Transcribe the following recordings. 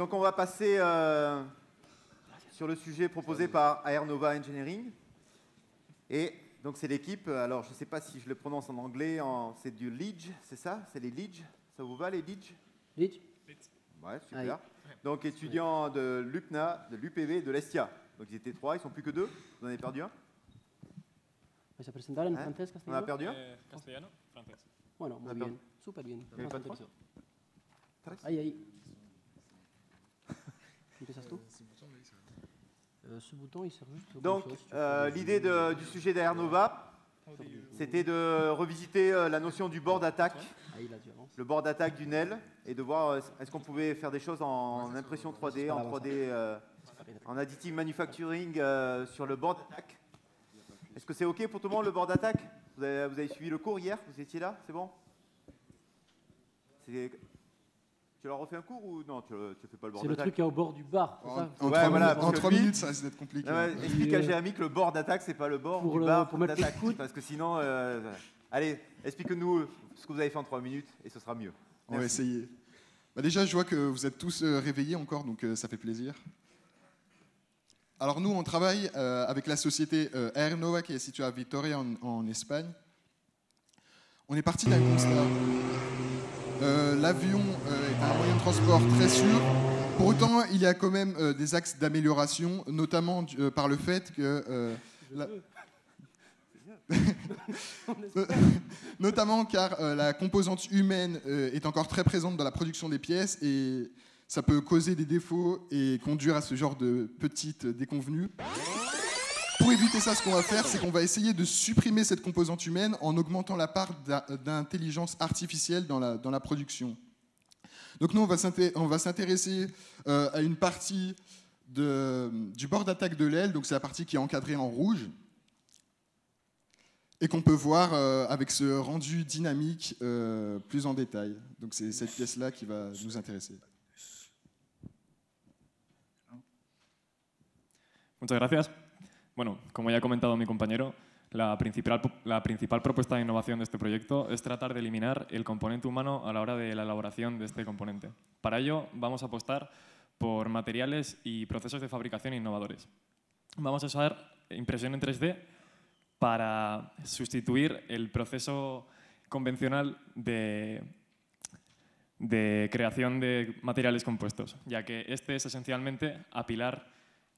Donc on va passer sur le sujet proposé par Aernova Engineering. Et donc c'est l'équipe, alors je ne sais pas si je le prononce en anglais, c'est du Lidge, c'est ça? C'est les Lidge? Ça vous va les Lidge? Lidge? Ouais, super. Donc étudiants de l'UPNA, de l'UPV et de l'ESTIA. Donc ils étaient 3, ils ne sont plus que 2. Vous en avez perdu un? ¿Vais a presentar en francés, On castellano? a perdu un? Castellano, francés. Bueno, muy bien, súper bien. ¿Hay Vamos a cuatro? hacer eso. Ahí. ¿Empiezas tú? Ce bouton, il sert juste... Donc l'idée du sujet d'Aernova, c'était de revisiter la notion du board attack, le board attack du NEL, et de voir est-ce qu'on pouvait faire des choses en impression 3D, en 3D, en additive manufacturing sur le board attack. Est-ce que c'est OK pour tout le monde le board attack? Vous avez suivi le cours hier? Vous étiez là? C'est bon? Tu leur refais un cours ou non? Tu ne fais pas le board attack? C'est le truc qui est au bord du bar. En 3 minutes, ça risque d'être compliqué. Explique à Jérémy que le board attack, c'est pas le bord du bar pour d'attaque. Parce que sinon, allez, explique-nous ce que vous avez fait en 3 minutes et ce sera mieux. Merci. On va essayer. Déjà, je vois que vous êtes tous réveillés encore, donc ça fait plaisir. Alors nous, on travaille avec la société Aernova qui est située à Vitoria en Espagne. On est parti d'un constat. L'avion est un moyen de transport très sûr. Pour autant, il y a quand même des axes d'amélioration, notamment par le fait que... notamment car la composante humaine est encore très présente dans la production des pièces et ça peut causer des défauts et conduire à ce genre de petites déconvenues. Pour éviter ça, ce qu'on va faire, c'est qu'on va essayer de supprimer cette composante humaine en augmentant la part d'intelligence artificielle dans la production. Donc nous, on va s'intéresser à une partie du bord d'attaque de l'aile, donc c'est la partie qui est encadrée en rouge, et qu'on peut voir avec ce rendu dynamique plus en détail. Donc c'est cette pièce-là qui va nous intéresser. Muchas gracias. Bueno, como ya ha comentado mi compañero, la principal propuesta de innovación de este proyecto es tratar de eliminar el componente humano a la hora de la elaboración de este componente. Para ello, vamos a apostar por materiales y procesos de fabricación innovadores. Vamos a usar impresión en 3D para sustituir el proceso convencional de creación de materiales compuestos, ya que este es esencialmente apilar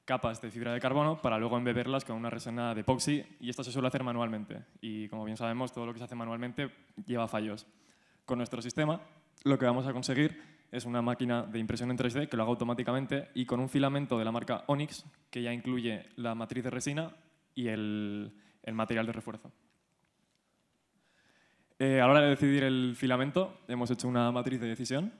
capas de fibra de carbono para luego embeberlas con una resina de epoxi, y esto se suele hacer manualmente. Y como bien sabemos, todo lo que se hace manualmente lleva fallos. Con nuestro sistema, lo que vamos a conseguir es una máquina de impresión en 3D que lo haga automáticamente y con un filamento de la marca Onyx que ya incluye la matriz de resina y el material de refuerzo. A la hora de decidir el filamento, hemos hecho una matriz de decisión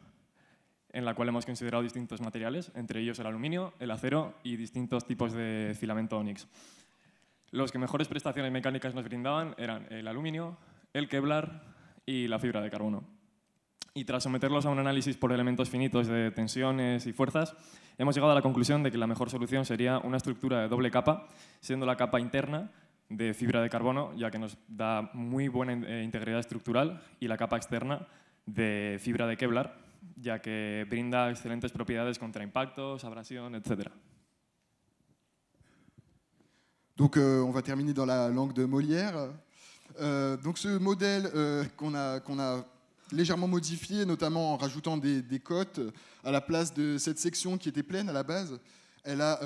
en la cual hemos considerado distintos materiales, entre ellos el aluminio, el acero y distintos tipos de filamento Onyx. Los que mejores prestaciones mecánicas nos brindaban eran el aluminio, el Kevlar y la fibra de carbono. Y tras someterlos a un análisis por elementos finitos de tensiones y fuerzas, hemos llegado a la conclusión de que la mejor solución sería una estructura de doble capa, siendo la capa interna de fibra de carbono, ya que nos da muy buena integridad estructural, y la capa externa de fibra de Kevlar, ya que brinda excelentes propiedades contra impactos, abrasión, etc. Donc on va terminer dans la langue de Molière. Donc ce modèle qu'on a légèrement modifié, notamment en rajoutant des côtes à la place de cette section qui était pleine à la base, elle a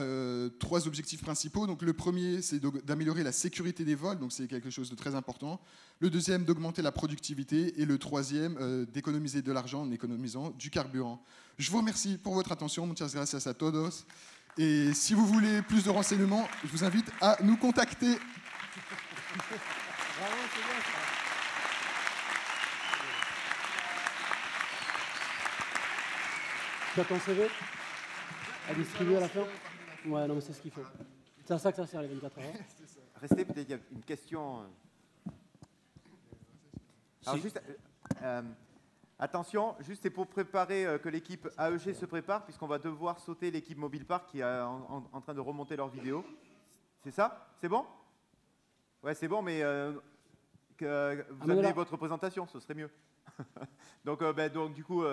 3 objectifs principaux. Donc le premier, c'est d'améliorer la sécurité des vols, donc c'est quelque chose de très important. Le deuxième, d'augmenter la productivité. Et le troisième, d'économiser de l'argent en économisant du carburant. Je vous remercie pour votre attention. Muchas gracias a todos. Et si vous voulez plus de renseignements, je vous invite à nous contacter. Tu as ton CV à distribuer à la fin? Ouais, non, mais c'est ce qu'il faut. C'est à ça que ça sert les 24 heures. Restez, peut-être il y a une question. Alors juste, attention, juste c'est pour préparer que l'équipe AEG se prépare, puisqu'on va devoir sauter l'équipe Mobile Park qui est en train de remonter leur vidéo. C'est ça? C'est bon? Ouais, c'est bon, mais que vous amenez votre présentation, ce serait mieux. Donc du coup,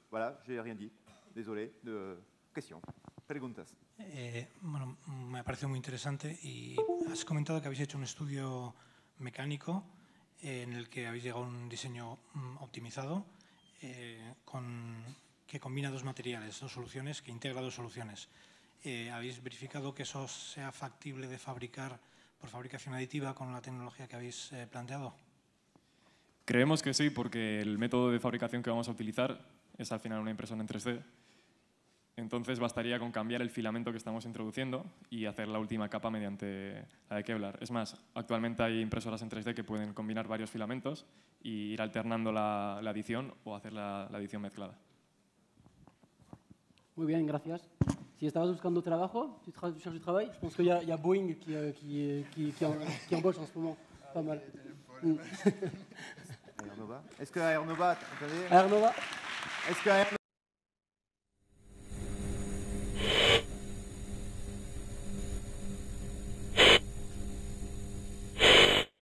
voilà, j'ai rien dit. Désolé Question, preguntas. Bueno, me parece muy interesante y has comentado que habéis hecho un estudio mecánico en el que habéis llegado a un diseño optimizado que combina dos materiales, dos soluciones, que integra dos soluciones. ¿Habéis verificado que eso sea factible de fabricar por fabricación aditiva con la tecnología que habéis planteado? Creemos que sí, porque el método de fabricación que vamos a utilizar es al final una impresora en 3D. Entonces bastaría con cambiar el filamento que estamos introduciendo y hacer la última capa mediante la de Kevlar. Es más, actualmente hay impresoras en 3D que pueden combinar varios filamentos y ir alternando la adición o hacer la adición mezclada. Muy bien, gracias. Si estabas buscando trabajo, tu cherches du travail, je pense qu'il y a Boeing qui embauche en ce moment. Pas mal. Air Nova. Est-ce que Air Nova, attendez, Air Nova. est-ce que Air